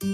On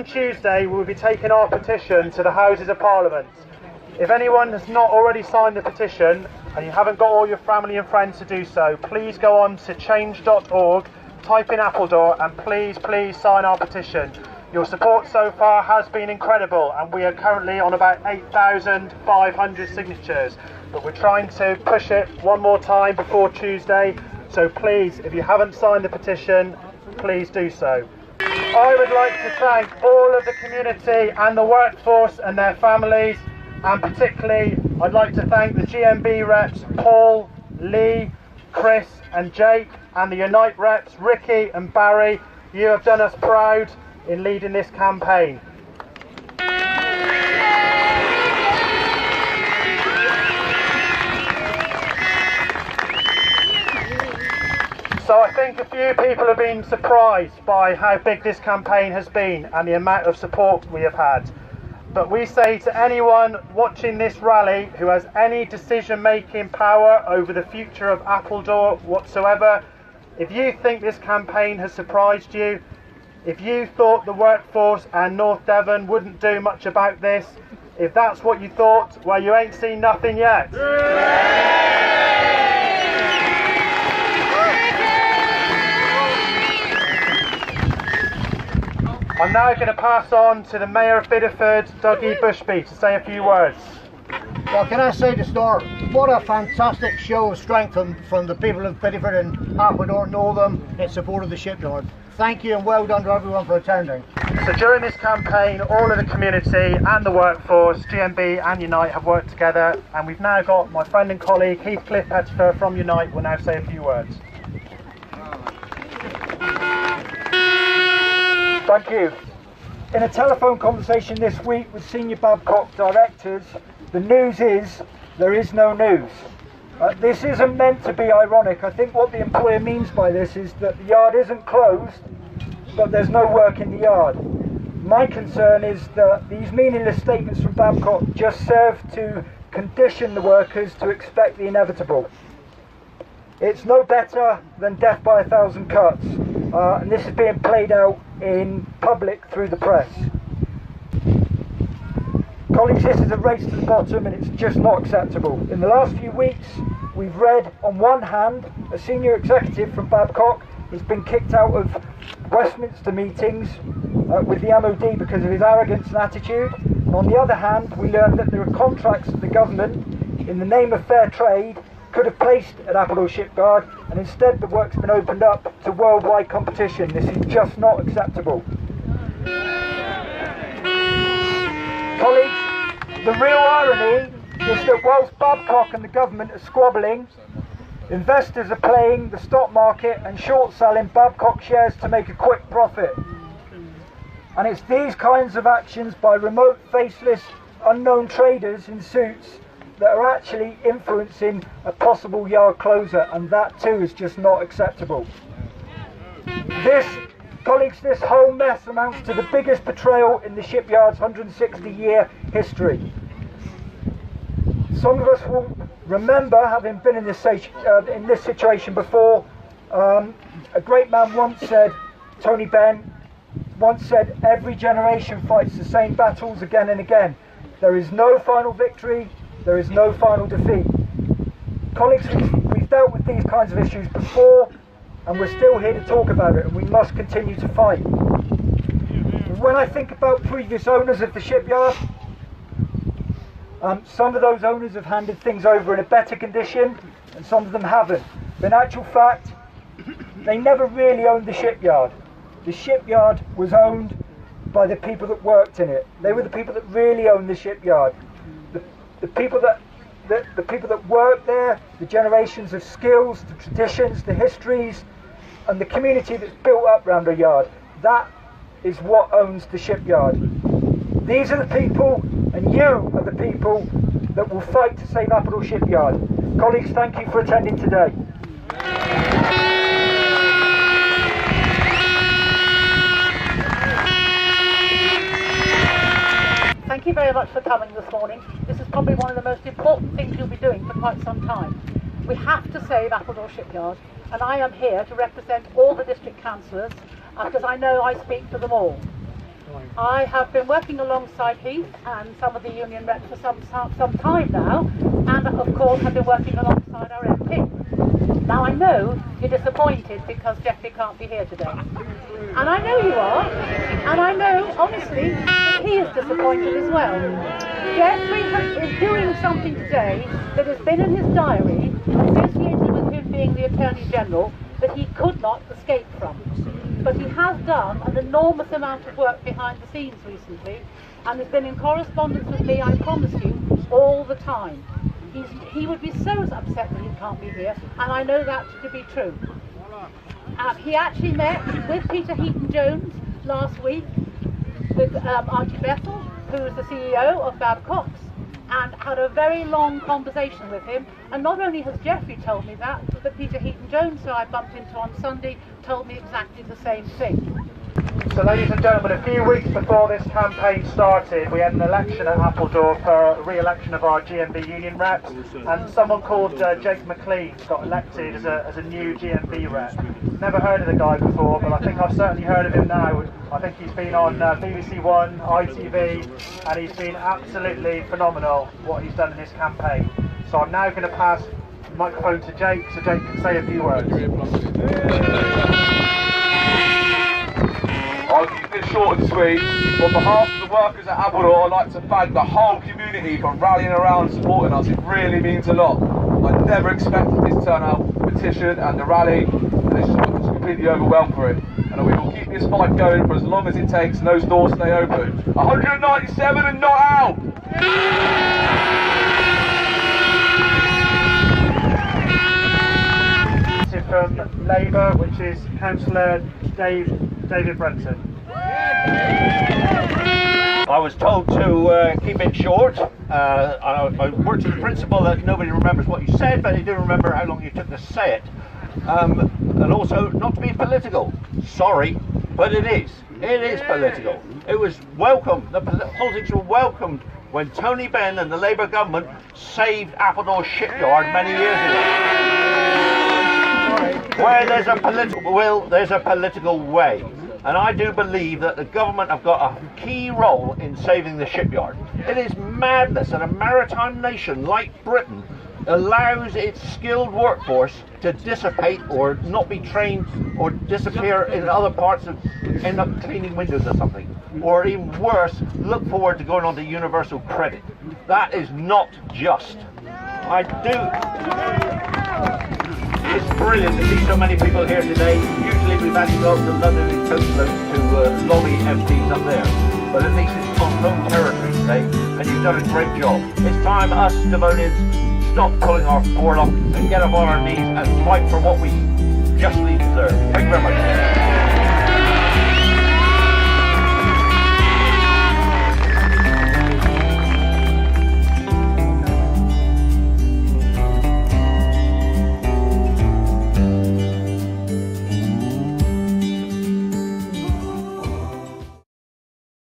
Tuesday, we will be taking our petition to the Houses of Parliament. If anyone has not already signed the petition and you haven't got all your family and friends to do so, please go on to change.org, type in Appledore and please sign our petition. Your support so far has been incredible and we are currently on about 8,500 signatures, but we're trying to push it one more time before Tuesday, so please, if you haven't signed the petition, please do so. I would like to thank all of the community and the workforce and their families, and particularly I'd like to thank the GMB reps Paul, Lee, Chris and Jake, and the Unite reps Ricky and Barry. You have done us proud in leading this campaign. So I think a few people have been surprised by how big this campaign has been and the amount of support we have had. But we say to anyone watching this rally who has any decision-making power over the future of Appledore whatsoever, if you think this campaign has surprised you, if you thought the workforce and North Devon wouldn't do much about this, if that's what you thought, well, you ain't seen nothing yet. I'm now going to pass on to the Mayor of Bideford, Dougie Bushby, to say a few words. Well, can I say to start, what a fantastic show of strength from the people of Bideford and Appledore and Oldham in support of the shipyard. Thank you and well done to everyone for attending. So during this campaign, all of the community and the workforce, GMB and Unite, have worked together, and we've now got my friend and colleague Heathcliff Pettifer from Unite will now say a few words. Thank you. In a telephone conversation this week with senior Babcock directors, the news is there is no news. This isn't meant to be ironic. I think what the employer means by this is that the yard isn't closed, but there's no work in the yard. My concern is that these meaningless statements from Babcock just serve to condition the workers to expect the inevitable. It's no better than death by 1,000 cuts, and this is being played out in public through the press. Colleagues, this is a race to the bottom and it's just not acceptable. In the last few weeks, we've read on one hand a senior executive from Babcock has been kicked out of Westminster meetings with the MOD because of his arrogance and attitude. And on the other hand, we learned that there are contracts that the government, in the name of fair trade, could have placed at Appledore Shipyard, and instead the work's been opened up to worldwide competition. This is just not acceptable. Colleagues, the real irony is that whilst Babcock and the government are squabbling, investors are playing the stock market and short selling Babcock shares to make a quick profit. And it's these kinds of actions by remote, faceless, unknown traders in suits that are actually influencing a possible yard closure, and that too is just not acceptable. This, colleagues, this whole mess amounts to the biggest betrayal in the shipyard's 160-year history. Some of us will remember having been in this situation before. A great man once said, Tony Benn once said, every generation fights the same battles again and again. There is no final victory, there is no final defeat. Colleagues, we've dealt with these kinds of issues before and we're still here to talk about it, and we must continue to fight. When I think about previous owners of the shipyard, Some of those owners have handed things over in a better condition, and some of them haven't. But in actual fact, they never really owned the shipyard. The shipyard was owned by the people that worked in it. They were the people that really owned the shipyard. The people that worked there, the generations of skills, the traditions, the histories, and the community that's built up around the yard. That is what owns the shipyard. These are the people, and you are the people that will fight to save Appledore Shipyard. Colleagues, thank you for attending today. Thank you very much for coming this morning. This is probably one of the most important things you'll be doing for quite some time. We have to save Appledore Shipyard, and I am here to represent all the district councillors because I know I speak for them all. I have been working alongside Heath and some of the union reps for some time now, and of course have been working alongside our MP. Now I know you're disappointed because Jeffrey can't be here today. And I know you are, and I know, honestly, that he is disappointed as well. Jeffrey is doing something today that has been in his diary, associated with him being the Attorney General, that he could not escape from. But he has done an enormous amount of work behind the scenes recently, and has been in correspondence with me, I promise you, all the time. He would be so upset that he can't be here, and I know that to be true. He actually met with Peter Heaton-Jones last week, with Archie Bethel, who is the CEO of Babcock's, and had a very long conversation with him. And not only has Jeffrey told me that, but Peter Heaton-Jones, who I bumped into on Sunday, told me exactly the same thing. So ladies and gentlemen, a few weeks before this campaign started, we had an election at Appledore for re-election of our GMB union reps, and someone called Jake McLean got elected as a new GMB rep. Never heard of the guy before, but I think I've certainly heard of him now. I think he's been on BBC One, ITV, and he's been absolutely phenomenal what he's done in this campaign. So I'm now going to pass the microphone to Jake so Jake can say a few words. I'll keep this short and sweet. On behalf of the workers at Appledore, I'd like to thank the whole community for rallying around and supporting us. It really means a lot. I never expected this turnout, petition and the rally, and it's just completely overwhelmed for it. And we will keep this fight going for as long as it takes, and those doors stay open. 197 and not out! From Labour, which is Councillor David Brenton. I was told to keep it short. I worked to the principle that nobody remembers what you said, but they do remember how long you took to say it. And also not to be political. Sorry, but it is. It is political. It was welcome. The politics were welcomed when Tony Benn and the Labour government saved Appledore Shipyard many years ago. Where there's a political will, there's a political way. And I do believe that the government have got a key role in saving the shipyard. It is madness that a maritime nation like Britain allows its skilled workforce to dissipate or not be trained or disappear in other parts of, end up cleaning windows or something. Or even worse, look forward to going on to universal credit. That is not just. I do. It's brilliant to see so many people here today. Usually we've had to go up to London in coachloads to lobby MPs up there. But at least it's on home territory today, and you've done a great job. It's time us Devonians stop pulling our forelock and get up on our knees and fight for what we justly deserve. Thank you very much.